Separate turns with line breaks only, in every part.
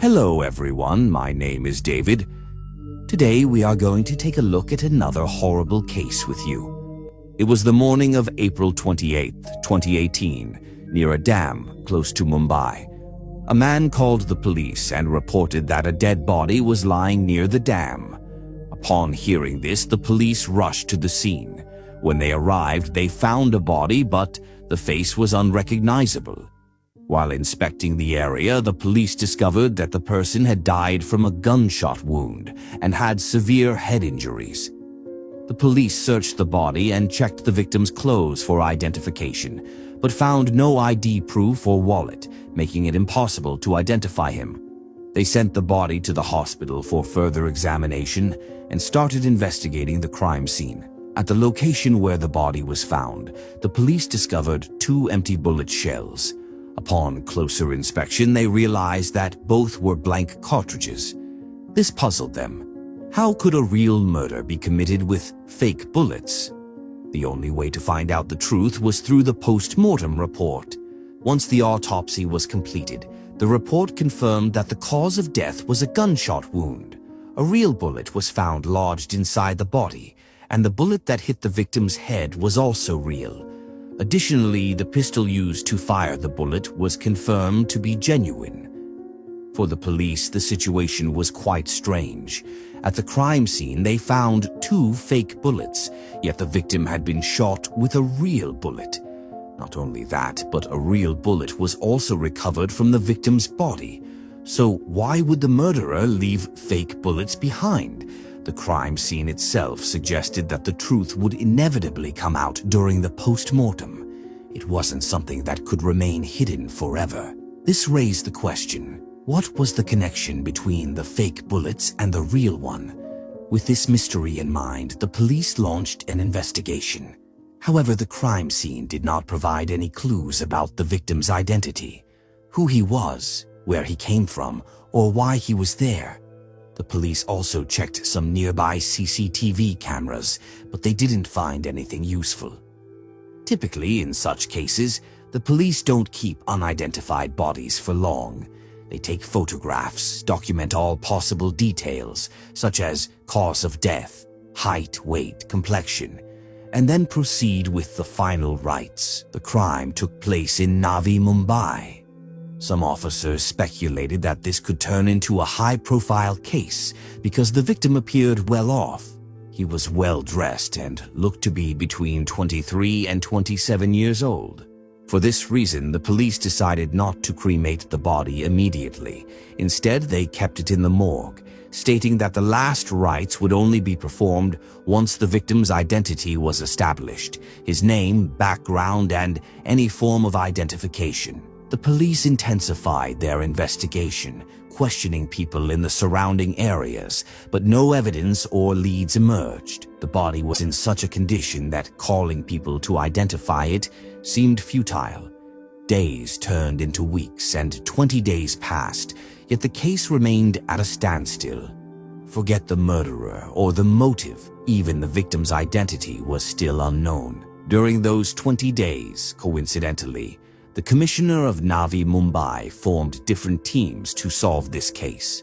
Hello everyone, my name is David. Today we are going to take a look at another horrible case with you. It was the morning of April 28th, 2018, near a dam close to Mumbai. A man called the police and reported that a dead body was lying near the dam. Upon hearing this, the police rushed to the scene. When they arrived, they found a body, but the face was unrecognizable. While inspecting the area, the police discovered that the person had died from a gunshot wound and had severe head injuries. The police searched the body and checked the victim's clothes for identification, but found no ID proof or wallet, making it impossible to identify him. They sent the body to the hospital for further examination and started investigating the crime scene. At the location where the body was found, the police discovered 2 empty bullet shells. Upon closer inspection, they realized that both were blank cartridges. This puzzled them. How could a real murder be committed with fake bullets? The only way to find out the truth was through the post-mortem report. Once the autopsy was completed, the report confirmed that the cause of death was a gunshot wound. A real bullet was found lodged inside the body, and the bullet that hit the victim's head was also real. Additionally, the pistol used to fire the bullet was confirmed to be genuine. For the police, the situation was quite strange. At the crime scene, they found 2 fake bullets, yet the victim had been shot with a real bullet. Not only that, but a real bullet was also recovered from the victim's body. So why would the murderer leave fake bullets behind? The crime scene itself suggested that the truth would inevitably come out during the post-mortem. It wasn't something that could remain hidden forever. This raised the question, what was the connection between the fake bullets and the real one? With this mystery in mind, the police launched an investigation. However, the crime scene did not provide any clues about the victim's identity, who he was, where he came from, or why he was there. The police also checked some nearby CCTV cameras, but they didn't find anything useful. Typically, in such cases, the police don't keep unidentified bodies for long. They take photographs, document all possible details, such as cause of death, height, weight, complexion, and then proceed with the final rites. The crime took place in Navi Mumbai. Some officers speculated that this could turn into a high-profile case because the victim appeared well off. He was well-dressed and looked to be between 23 and 27 years old. For this reason, the police decided not to cremate the body immediately. Instead, they kept it in the morgue, stating that the last rites would only be performed once the victim's identity was established, his name, background, and any form of identification. The police intensified their investigation, questioning people in the surrounding areas, but no evidence or leads emerged. The body was in such a condition that calling people to identify it seemed futile. Days turned into weeks and 20 days passed, yet the case remained at a standstill. Forget the murderer or the motive, even the victim's identity was still unknown. During those 20 days, coincidentally, the commissioner of Navi Mumbai formed different teams to solve this case.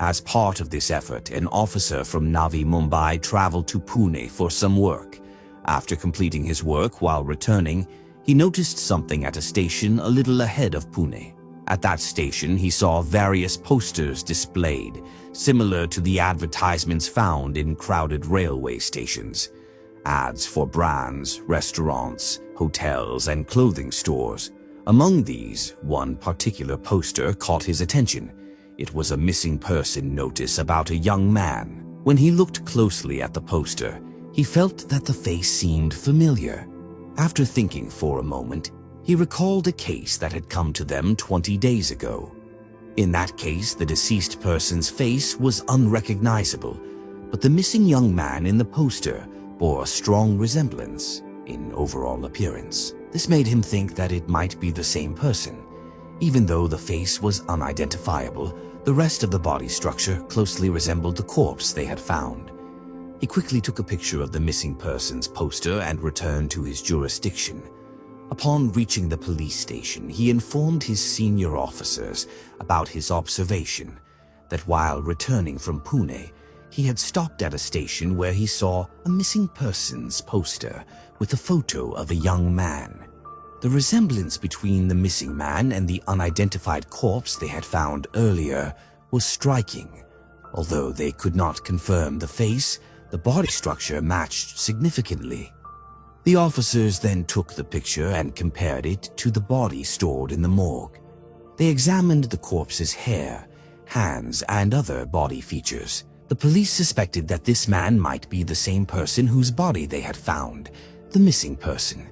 As part of this effort, an officer from Navi Mumbai traveled to Pune for some work. After completing his work while returning, he noticed something at a station a little ahead of Pune. At that station, he saw various posters displayed, similar to the advertisements found in crowded railway stations. Ads for brands, restaurants, hotels, and clothing stores. Among these, one particular poster caught his attention. It was a missing person notice about a young man. When he looked closely at the poster, he felt that the face seemed familiar. After thinking for a moment, he recalled a case that had come to them 20 days ago. In that case, the deceased person's face was unrecognizable, but the missing young man in the poster bore a strong resemblance in overall appearance. This made him think that it might be the same person. Even though the face was unidentifiable, the rest of the body structure closely resembled the corpse they had found. He quickly took a picture of the missing person's poster and returned to his jurisdiction. Upon reaching the police station, he informed his senior officers about his observation that while returning from Pune, he had stopped at a station where he saw a missing persons poster with a photo of a young man. The resemblance between the missing man and the unidentified corpse they had found earlier was striking. Although they could not confirm the face, the body structure matched significantly. The officers then took the picture and compared it to the body stored in the morgue. They examined the corpse's hair, hands, and other body features. The police suspected that this man might be the same person whose body they had found, the missing person.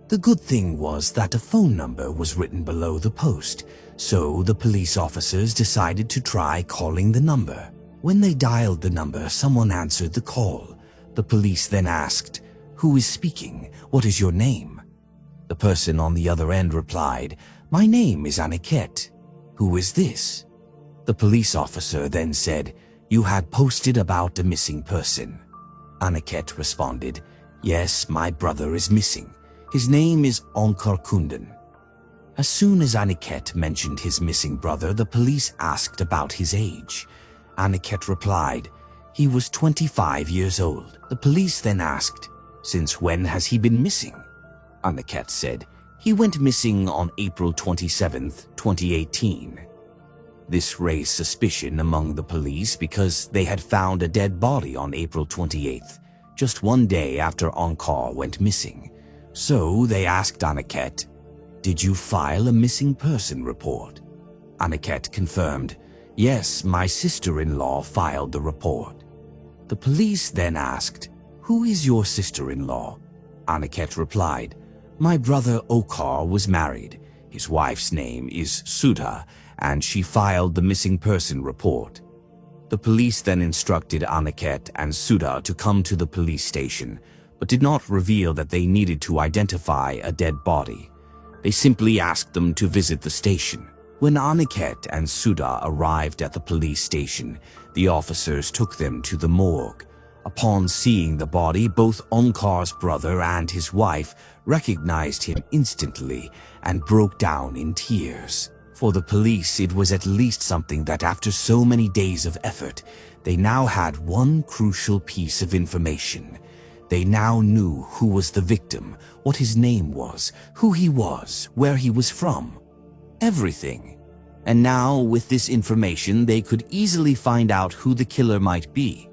The good thing was that a phone number was written below the post, so the police officers decided to try calling the number. When they dialed the number, someone answered the call. The police then asked, "Who is speaking? What is your name?" The person on the other end replied, "My name is Aniket." "Who is this?" The police officer then said, "You had posted about a missing person." Aniket responded, "Yes, my brother is missing. His name is Onkar Kundan." As soon as Aniket mentioned his missing brother, the police asked about his age. Aniket replied, he was 25 years old. The police then asked, "Since when has he been missing?" Aniket said, "He went missing on April 27, 2018. This raised suspicion among the police because they had found a dead body on April 28th, just one day after Onkar went missing. So they asked Aniket, "Did you file a missing person report?" Aniket confirmed, "Yes, my sister-in-law filed the report." The police then asked, "Who is your sister-in-law?" Aniket replied, "My brother Onkar was married. His wife's name is Sudha, and she filed the missing person report." The police then instructed Aniket and Sudha to come to the police station, but did not reveal that they needed to identify a dead body. They simply asked them to visit the station. When Aniket and Sudha arrived at the police station, the officers took them to the morgue. Upon seeing the body, both Onkar's brother and his wife recognized him instantly and broke down in tears. For the police, it was at least something that after so many days of effort, they now had one crucial piece of information. They now knew who was the victim, what his name was, who he was, where he was from. Everything. And now, with this information, they could easily find out who the killer might be.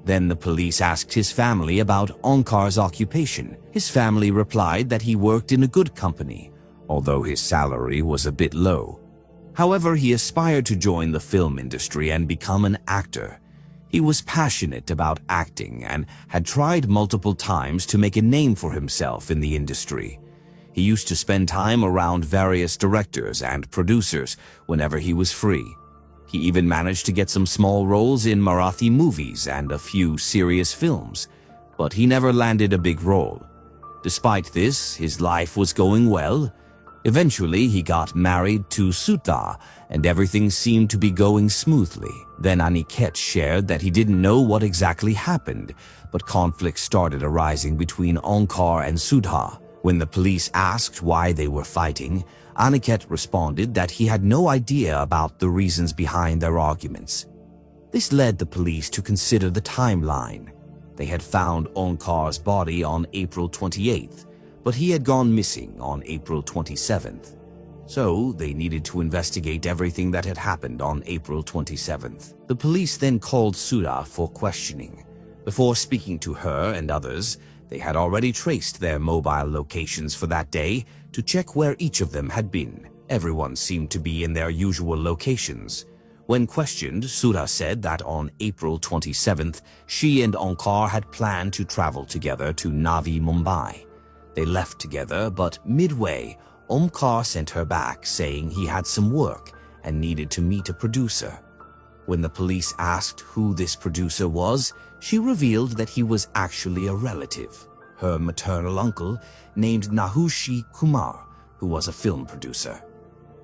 Then the police asked his family about Onkar's occupation. His family replied that he worked in a good company, although his salary was a bit low. However, he aspired to join the film industry and become an actor. He was passionate about acting and had tried multiple times to make a name for himself in the industry. He used to spend time around various directors and producers whenever he was free. He even managed to get some small roles in Marathi movies and a few serious films, but he never landed a big role. Despite this, his life was going well. Eventually, he got married to Sudha, and everything seemed to be going smoothly. Then Aniket shared that he didn't know what exactly happened, but conflict started arising between Onkar and Sudha. When the police asked why they were fighting, Aniket responded that he had no idea about the reasons behind their arguments. This led the police to consider the timeline. They had found Onkar's body on April 28th, but he had gone missing on April 27th. So they needed to investigate everything that had happened on April 27th. The police then called Sudha for questioning. Before speaking to her and others, they had already traced their mobile locations for that day to check where each of them had been. Everyone seemed to be in their usual locations. When questioned, Sudha said that on April 27th, she and Onkar had planned to travel together to Navi Mumbai. They left together, but midway, Onkar sent her back saying he had some work and needed to meet a producer. When the police asked who this producer was, she revealed that he was actually a relative, her maternal uncle named Nahush Kumar, who was a film producer.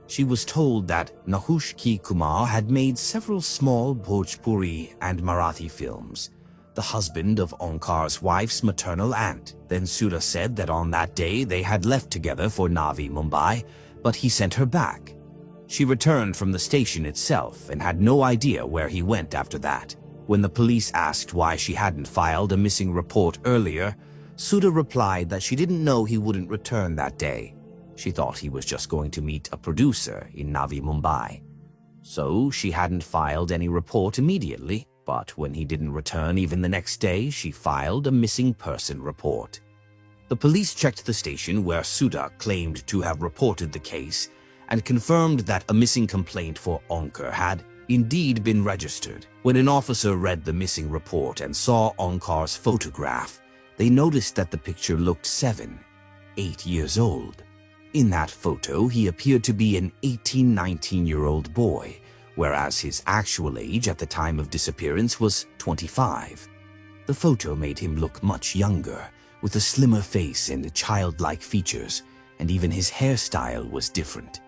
She was told that Nahush Kumar had made several small Bhojpuri and Marathi films, the husband of Onkar's wife's maternal aunt. Then Sudha said that on that day they had left together for Navi Mumbai, but he sent her back. She returned from the station itself and had no idea where he went after that. When the police asked why she hadn't filed a missing report earlier, Sudha replied that she didn't know he wouldn't return that day. She thought he was just going to meet a producer in Navi Mumbai. So she hadn't filed any report immediately, but when he didn't return even the next day, she filed a missing person report. The police checked the station where Sudha claimed to have reported the case and confirmed that a missing complaint for Onkar had indeed been registered. When an officer read the missing report and saw Onkar's photograph, they noticed that the picture looked 8 years old. In that photo, he appeared to be an 19-year-old boy, whereas his actual age at the time of disappearance was 25. The photo made him look much younger, with a slimmer face and childlike features, and even his hairstyle was different.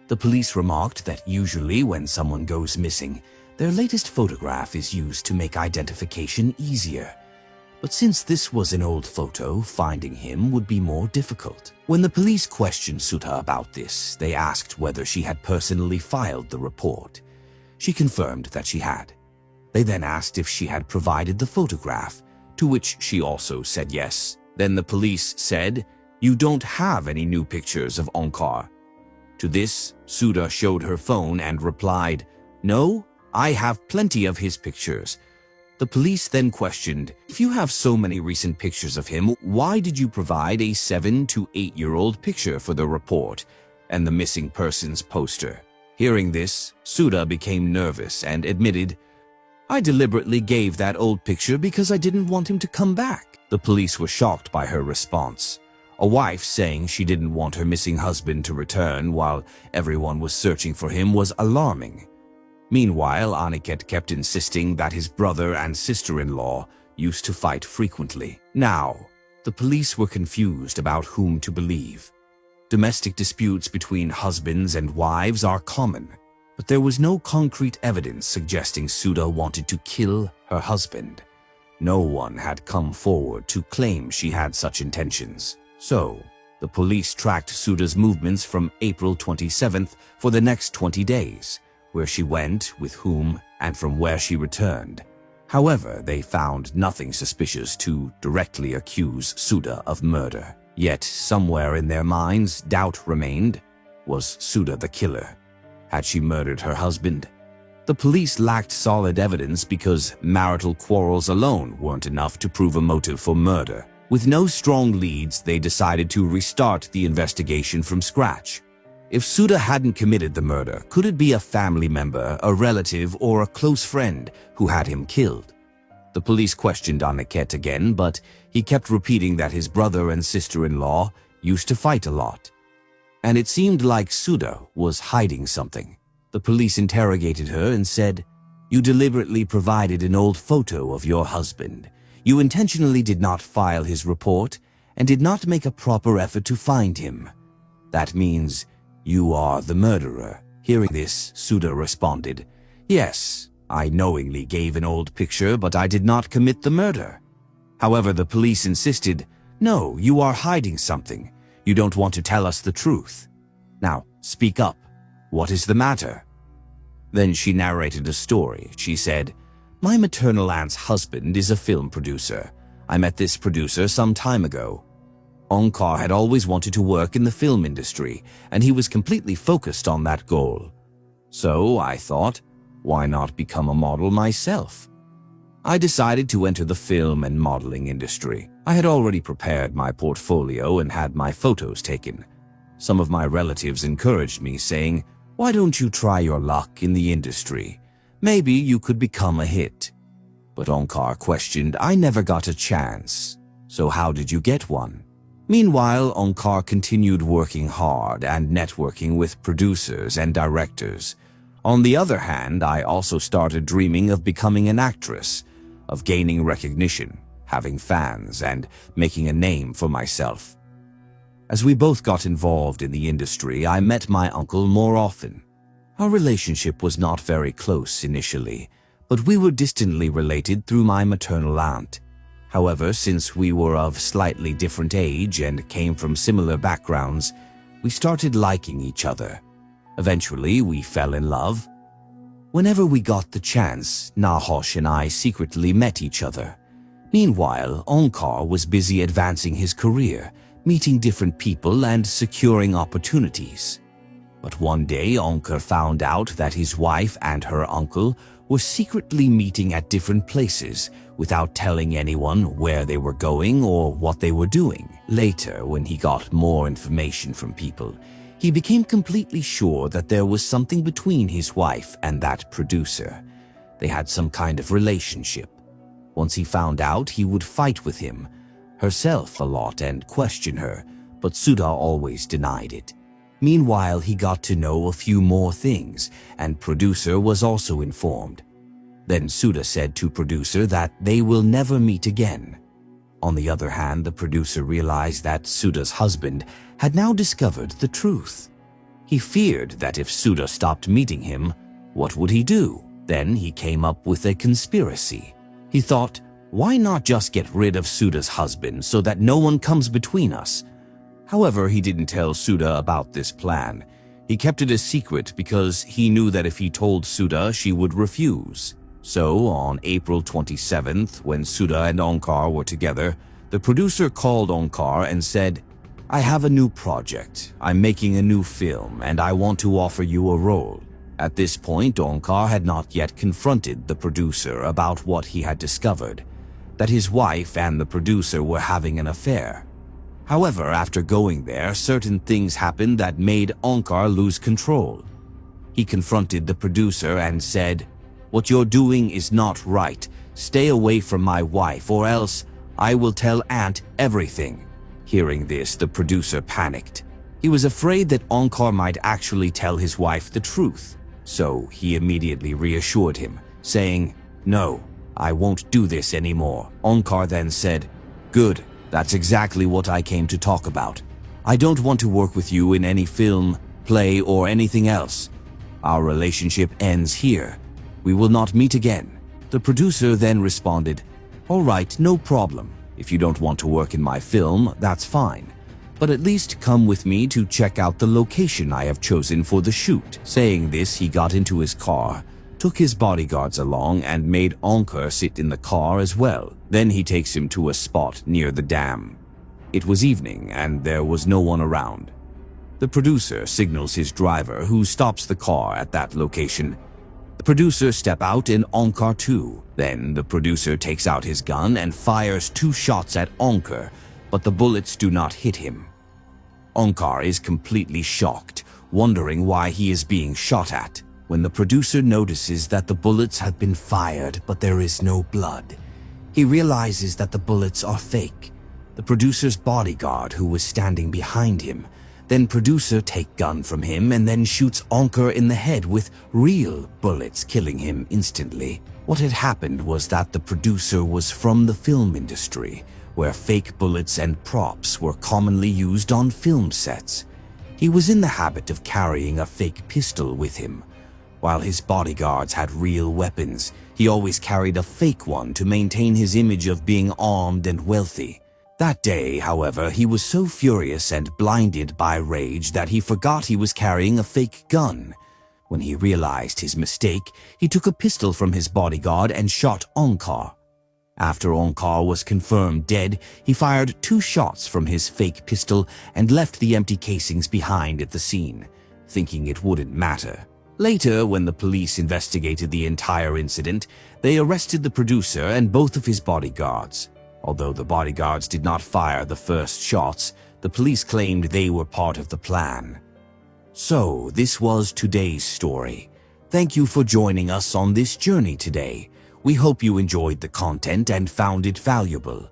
The police remarked that usually when someone goes missing, their latest photograph is used to make identification easier. But since this was an old photo, finding him would be more difficult. When the police questioned Sudha about this, they asked whether she had personally filed the report. She confirmed that she had. They then asked if she had provided the photograph, to which she also said yes. Then the police said, "You don't have any new pictures of Onkar." To this, Sudha showed her phone and replied, "No, I have plenty of his pictures." The police then questioned, "If you have so many recent pictures of him, why did you provide a 7 to 8-year-old picture for the report and the missing persons poster?" Hearing this, Sudha became nervous and admitted, "I deliberately gave that old picture because I didn't want him to come back." The police were shocked by her response. A wife saying she didn't want her missing husband to return while everyone was searching for him was alarming. Meanwhile, Aniket kept insisting that his brother and sister-in-law used to fight frequently. Now, the police were confused about whom to believe. Domestic disputes between husbands and wives are common, but there was no concrete evidence suggesting Sudha wanted to kill her husband. No one had come forward to claim she had such intentions. So, the police tracked Sudha's movements from April 27th for the next 20 days, where she went, with whom, and from where she returned. However, they found nothing suspicious to directly accuse Sudha of murder. Yet, somewhere in their minds, doubt remained. Was Sudha the killer? Had she murdered her husband? The police lacked solid evidence because marital quarrels alone weren't enough to prove a motive for murder. With no strong leads, they decided to restart the investigation from scratch. If Sudha hadn't committed the murder, could it be a family member, a relative, or a close friend who had him killed? The police questioned Aniket again, but he kept repeating that his brother and sister-in-law used to fight a lot. And it seemed like Sudha was hiding something. The police interrogated her and said, "You deliberately provided an old photo of your husband. You intentionally did not file his report and did not make a proper effort to find him. That means you are the murderer." Hearing this, Sudha responded, "Yes, I knowingly gave an old picture, but I did not commit the murder." However, the police insisted, "No, you are hiding something. You don't want to tell us the truth. Now, speak up. What is the matter?" Then she narrated a story. She said, "My maternal aunt's husband is a film producer. I met this producer some time ago. Onkar had always wanted to work in the film industry, and he was completely focused on that goal. So I thought, why not become a model myself? I decided to enter the film and modeling industry. I had already prepared my portfolio and had my photos taken. Some of my relatives encouraged me, saying, 'Why don't you try your luck in the industry? Maybe you could become a hit.' But Onkar questioned, 'I never got a chance. So how did you get one?' Meanwhile, Onkar continued working hard and networking with producers and directors. On the other hand, I also started dreaming of becoming an actress, of gaining recognition, having fans, and making a name for myself. As we both got involved in the industry, I met my uncle more often. Our relationship was not very close initially, but we were distantly related through my maternal aunt. However, since we were of slightly different age and came from similar backgrounds, we started liking each other. Eventually, we fell in love. Whenever we got the chance, Nahosh and I secretly met each other. Meanwhile, Onkar was busy advancing his career, meeting different people and securing opportunities. But one day, Onkar found out that his wife and her uncle were secretly meeting at different places without telling anyone where they were going or what they were doing. Later, when he got more information from people, he became completely sure that there was something between his wife and that producer. They had some kind of relationship. Once he found out, he would fight with him, herself a lot, and question her, but Sudha always denied it. Meanwhile, he got to know a few more things, and producer was also informed. Then Sudha said to producer that they will never meet again. On the other hand, the producer realized that Sudha's husband had now discovered the truth. He feared that if Sudha stopped meeting him, what would he do? Then he came up with a conspiracy. He thought, why not just get rid of Sudha's husband so that no one comes between us? However, he didn't tell Sudha about this plan. He kept it a secret because he knew that if he told Sudha, she would refuse. So, on April 27th, when Sudha and Onkar were together, the producer called Onkar and said, I have a new project. I'm making a new film and I want to offer you a role. At this point, Onkar had not yet confronted the producer about what he had discovered, that his wife and the producer were having an affair. However, after going there, certain things happened that made Onkar lose control. He confronted the producer and said, what you're doing is not right. Stay away from my wife or else I will tell Aunt everything. Hearing this, the producer panicked. He was afraid that Onkar might actually tell his wife the truth. So he immediately reassured him, saying, no, I won't do this anymore. Onkar then said, good. That's exactly what I came to talk about. I don't want to work with you in any film, play, or anything else. Our relationship ends here. We will not meet again. The producer then responded, all right, no problem. If you don't want to work in my film, that's fine. But at least come with me to check out the location I have chosen for the shoot. Saying this, he got into his car, took his bodyguards along, and made Onkar sit in the car as well. Then he takes him to a spot near the dam. It was evening and there was no one around. The producer signals his driver, who stops the car at that location. The producer steps out and Onkar too. Then the producer takes out his gun and fires 2 shots at Onkar, but the bullets do not hit him. Onkar is completely shocked, wondering why he is being shot at. When the producer notices that the bullets have been fired but there is no blood, he realizes that the bullets are fake. The producer's bodyguard, who was standing behind him, then producer take gun from him and then shoots Onkar in the head with real bullets, killing him instantly. What had happened was that the producer was from the film industry, where fake bullets and props were commonly used on film sets. He was in the habit of carrying a fake pistol with him. While his bodyguards had real weapons, he always carried a fake one to maintain his image of being armed and wealthy. That day, however, he was so furious and blinded by rage that he forgot he was carrying a fake gun. When he realized his mistake, he took a pistol from his bodyguard and shot Onkar. After Onkar was confirmed dead, he fired 2 shots from his fake pistol and left the empty casings behind at the scene, thinking it wouldn't matter. Later, when the police investigated the entire incident, they arrested the producer and both of his bodyguards. Although the bodyguards did not fire the first shots, the police claimed they were part of the plan. So, this was today's story. Thank you for joining us on this journey today. We hope you enjoyed the content and found it valuable.